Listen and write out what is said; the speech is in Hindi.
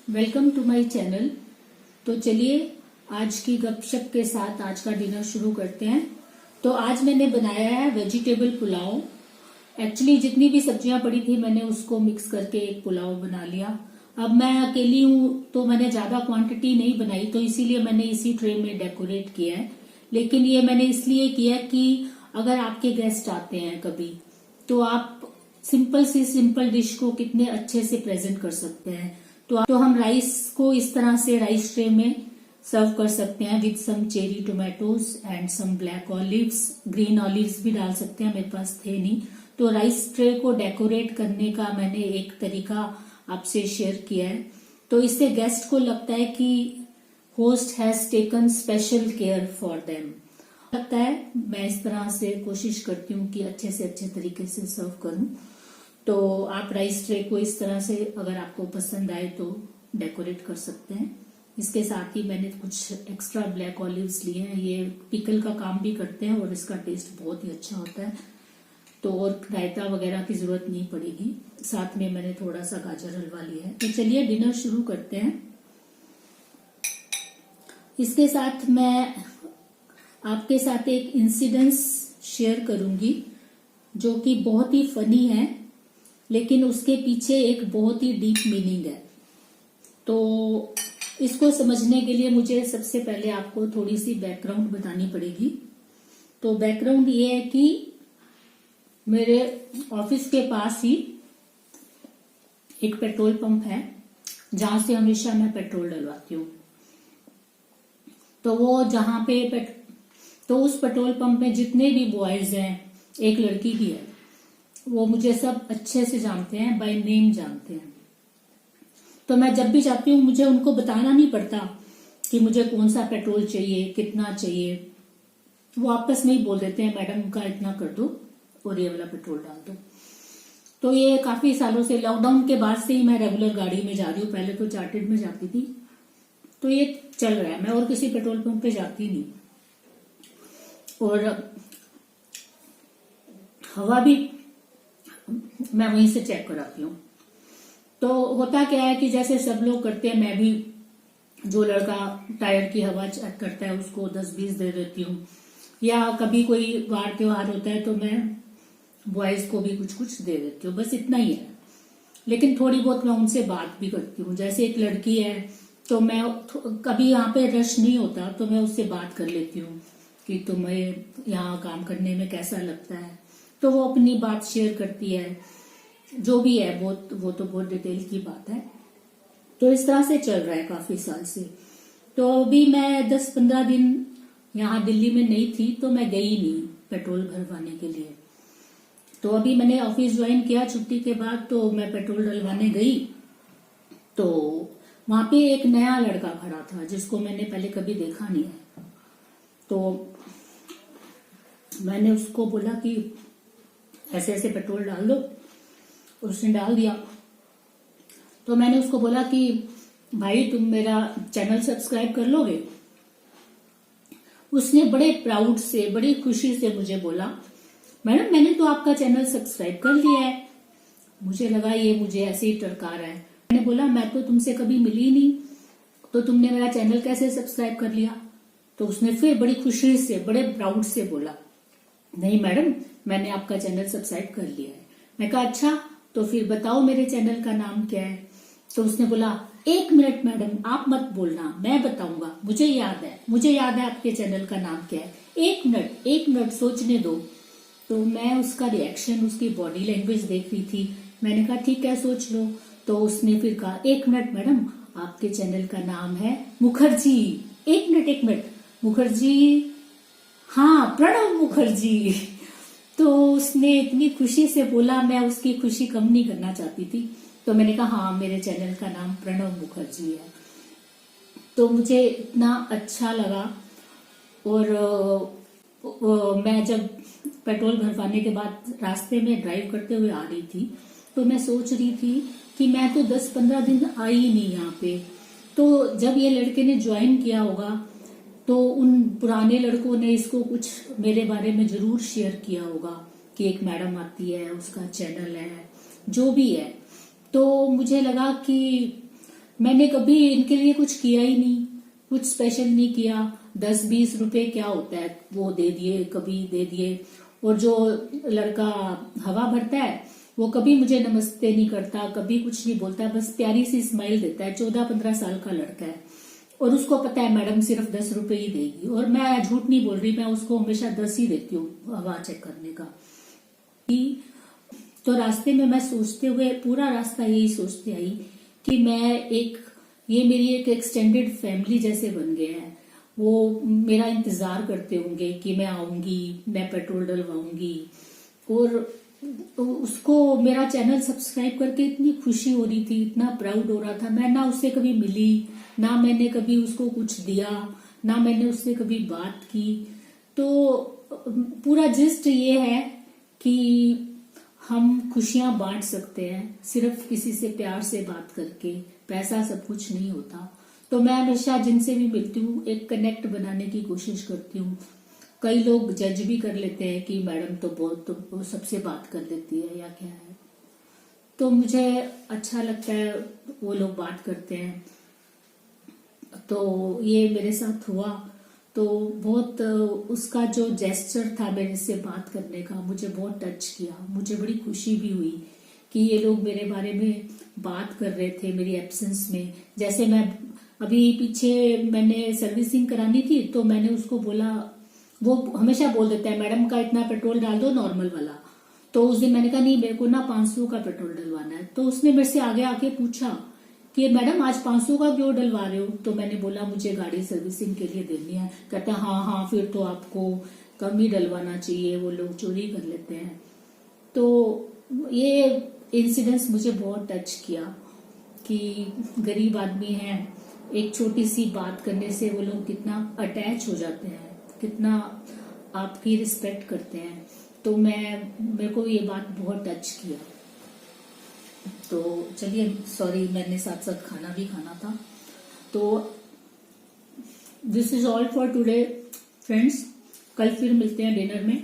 Welcome to my channel. तो चलिए आज की गपशप के साथ आज का डिनर शुरू करते हैं। तो आज मैंने बनाया है वेजिटेबल पुलाव। एक्चुअली जितनी भी सब्जियां पड़ी थी मैंने उसको मिक्स करके एक पुलाव बना लिया। अब मैं अकेली हूँ तो मैंने ज्यादा क्वांटिटी नहीं बनाई, तो इसीलिए मैंने इसी ट्रे में डेकोरेट किया है। लेकिन ये मैंने इसलिए किया कि अगर आपके गेस्ट आते हैं कभी, तो आप सिंपल डिश को कितने अच्छे से प्रेजेंट कर सकते हैं। तो हम राइस को इस तरह से राइस ट्रे में सर्व कर सकते हैं with some cherry tomatoes and some black olives. Green olives भी डाल सकते हैं, मेरे पास थे नहीं। तो राइस ट्रे को डेकोरेट करने का मैंने एक तरीका आपसे शेयर किया है। तो इससे गेस्ट को लगता है कि host has taken special care for them. लगता है मैं इस तरह से कोशिश करती हूँ कि अच्छे से अच्छे तरीके से सर्व करूं। तो आप राइस ट्रे को इस तरह से अगर आपको पसंद आए तो डेकोरेट कर सकते हैं। इसके साथ ही मैंने कुछ एक्स्ट्रा ब्लैक ऑलिव्स लिए हैं, ये पिकल का काम भी करते हैं और इसका टेस्ट बहुत ही अच्छा होता है। तो और रायता वगैरह की जरूरत नहीं पड़ेगी। साथ में मैंने थोड़ा सा गाजर हलवा लिया है। तो चलिए डिनर शुरू करते हैं। इसके साथ मैं आपके साथ एक इंसिडेंस शेयर करूंगी जो कि बहुत ही फनी है, लेकिन उसके पीछे एक बहुत ही डीप मीनिंग है। तो इसको समझने के लिए मुझे सबसे पहले आपको थोड़ी सी बैकग्राउंड बतानी पड़ेगी। तो बैकग्राउंड ये है कि मेरे ऑफिस के पास ही एक पेट्रोल पंप है जहां से हमेशा मैं पेट्रोल डलवाती हूँ। तो वो जहां पे तो उस पेट्रोल पंप में जितने भी बॉयज हैं, एक लड़की भी है, वो मुझे सब अच्छे से जानते हैं, बाय नेम जानते हैं। तो मैं जब भी जाती हूँ मुझे उनको बताना नहीं पड़ता कि मुझे कौन सा पेट्रोल चाहिए, कितना चाहिए। वो आपस में ही बोल देते हैं मैडम का इतना कर दो और ये वाला पेट्रोल डाल दो। तो ये काफी सालों से, लॉकडाउन के बाद से ही मैं रेगुलर गाड़ी में जा रही हूँ। पहले तो चार्टेड में जाती थी। तो ये चल रहा है, मैं और किसी पेट्रोल पंप पे जाती नहीं। और हवा भी मैं वहीं से चेक कराती हूँ। तो होता क्या है कि जैसे सब लोग करते हैं, मैं भी जो लड़का टायर की हवा चेक करता है उसको 10-20 दे देती हूँ। या कभी कोई वार त्योहार होता है तो मैं बॉयज को भी कुछ कुछ दे देती हूँ, बस इतना ही है। लेकिन थोड़ी बहुत मैं उनसे बात भी करती हूँ। जैसे एक लड़की है तो मैं कभी यहाँ पे रश नहीं होता तो मैं उससे बात कर लेती हूँ कि तुम्हें यहाँ काम करने में कैसा लगता है। तो वो अपनी बात शेयर करती है, जो भी है वो तो बहुत डिटेल की बात है। तो इस तरह से चल रहा है काफी साल से। तो अभी मैं 10-15 दिन यहाँ दिल्ली में नहीं थी तो मैं गई नहीं पेट्रोल भरवाने के लिए। तो अभी मैंने ऑफिस ज्वाइन किया छुट्टी के बाद, तो मैं पेट्रोल डलवाने गई। तो वहां पे एक नया लड़का खड़ा था जिसको मैंने पहले कभी देखा नहीं है। तो मैंने उसको बोला कि ऐसे ऐसे पेट्रोल डाल दो, और उसने डाल दिया। तो मैंने उसको बोला कि भाई तुम मेरा चैनल सब्सक्राइब कर लोगे। उसने बड़े प्राउड से, बड़ी खुशी से मुझे बोला मैडम मैंने तो आपका चैनल सब्सक्राइब कर लिया है। मुझे लगा ये मुझे ऐसे ही टरका रहा है। मैंने बोला मैं तो तुमसे कभी मिली नहीं, तो तुमने मेरा चैनल कैसे सब्सक्राइब कर लिया। तो उसने फिर बड़ी खुशी से, बड़े प्राउड से बोला नहीं मैडम मैंने आपका चैनल सब्सक्राइब कर लिया है। मैं कहा अच्छा, तो फिर बताओ मेरे चैनल का नाम क्या है। तो उसने बोला 1 मिनट मैडम आप मत बोलना, मैं बताऊंगा, मुझे याद है आपके चैनल का नाम क्या है। 1 मिनट सोचने दो। तो मैं उसका रिएक्शन, उसकी बॉडी लैंग्वेज देख रही थी। मैंने कहा ठीक है सोच लो। तो उसने फिर कहा 1 मिनट मैडम आपके चैनल का नाम है मुखर्जी। 1 मिनट मुखर्जी, हाँ प्रणव मुखर्जी। तो उसने इतनी खुशी से बोला, मैं उसकी खुशी कम नहीं करना चाहती थी। तो मैंने कहा हाँ मेरे चैनल का नाम प्रणव मुखर्जी है। तो मुझे इतना अच्छा लगा। और मैं जब पेट्रोल भरवाने के बाद रास्ते में ड्राइव करते हुए आ रही थी तो मैं सोच रही थी कि मैं तो 10-15 दिन आई नहीं यहाँ पे। तो जब ये लड़के ने ज्वाइन किया होगा तो उन पुराने लड़कों ने इसको कुछ मेरे बारे में जरूर शेयर किया होगा कि एक मैडम आती है, उसका चैनल है, जो भी है। तो मुझे लगा कि मैंने कभी इनके लिए कुछ किया ही नहीं, कुछ स्पेशल नहीं किया। 10-20 रुपए क्या होता है, वो दे दिए, कभी दे दिए। और जो लड़का हवा भरता है वो कभी मुझे नमस्ते नहीं करता, कभी कुछ नहीं बोलता, बस प्यारी सी स्माइल देता है। 14-15 साल का लड़का है और उसको पता है मैडम सिर्फ 10 रुपए ही देगी। और मैं झूठ नहीं बोल रही, मैं उसको हमेशा 10 ही देती हूँ हवा चेक करने का। तो रास्ते में मैं सोचते हुए पूरा रास्ता यही सोचते आई कि ये मेरी एक एक्सटेंडेड फैमिली जैसे बन गया है। वो मेरा इंतजार करते होंगे कि मैं आऊंगी, मैं पेट्रोल डलवाऊंगी। और उसको मेरा चैनल सब्सक्राइब करके इतनी खुशी हो रही थी, इतना प्राउड हो रहा था। मैं ना उससे कभी मिली, ना मैंने कभी उसको कुछ दिया, ना मैंने उससे कभी बात की। तो पूरा जिस्ट ये है कि हम खुशियां बांट सकते हैं सिर्फ किसी से प्यार से बात करके। पैसा सब कुछ नहीं होता। तो मैं हमेशा जिनसे भी मिलती हूँ एक कनेक्ट बनाने की कोशिश करती हूँ। कई लोग जज भी कर लेते हैं कि मैडम तो बहुत तो सबसे बात कर लेती है या क्या है। तो मुझे अच्छा लगता है वो लोग बात करते हैं। तो ये मेरे साथ हुआ, तो बहुत उसका जो जेस्चर था मेरे से बात करने का, मुझे बहुत टच किया। मुझे बड़ी खुशी भी हुई कि ये लोग मेरे बारे में बात कर रहे थे मेरी एब्सेंस में। जैसे मैं अभी पीछे मैंने सर्विसिंग करानी थी, तो मैंने उसको बोला, वो हमेशा बोल देता है मैडम का इतना पेट्रोल डाल दो नॉर्मल वाला। तो उस दिन मैंने कहा नहीं, मेरे को ना 500 का पेट्रोल डलवाना है। तो उसने मेरे से आगे आके पूछा कि मैडम आज 500 का क्यों डलवा रहे हो। तो मैंने बोला मुझे गाड़ी सर्विसिंग के लिए देनी है। कहता है हाँ हाँ फिर तो आपको कम ही डलवाना चाहिए, वो लोग चोरी कर लेते हैं। तो ये इंसिडेंस मुझे बहुत टच किया कि गरीब आदमी है, एक छोटी सी बात करने से वो लोग कितना अटैच हो जाते हैं, कितना आपकी रिस्पेक्ट करते हैं। तो मेरे को ये बात बहुत टच किया। तो चलिए, सॉरी मैंने साथ साथ खाना भी खाना था। तो this is all for today friends. कल फिर मिलते हैं डिनर में।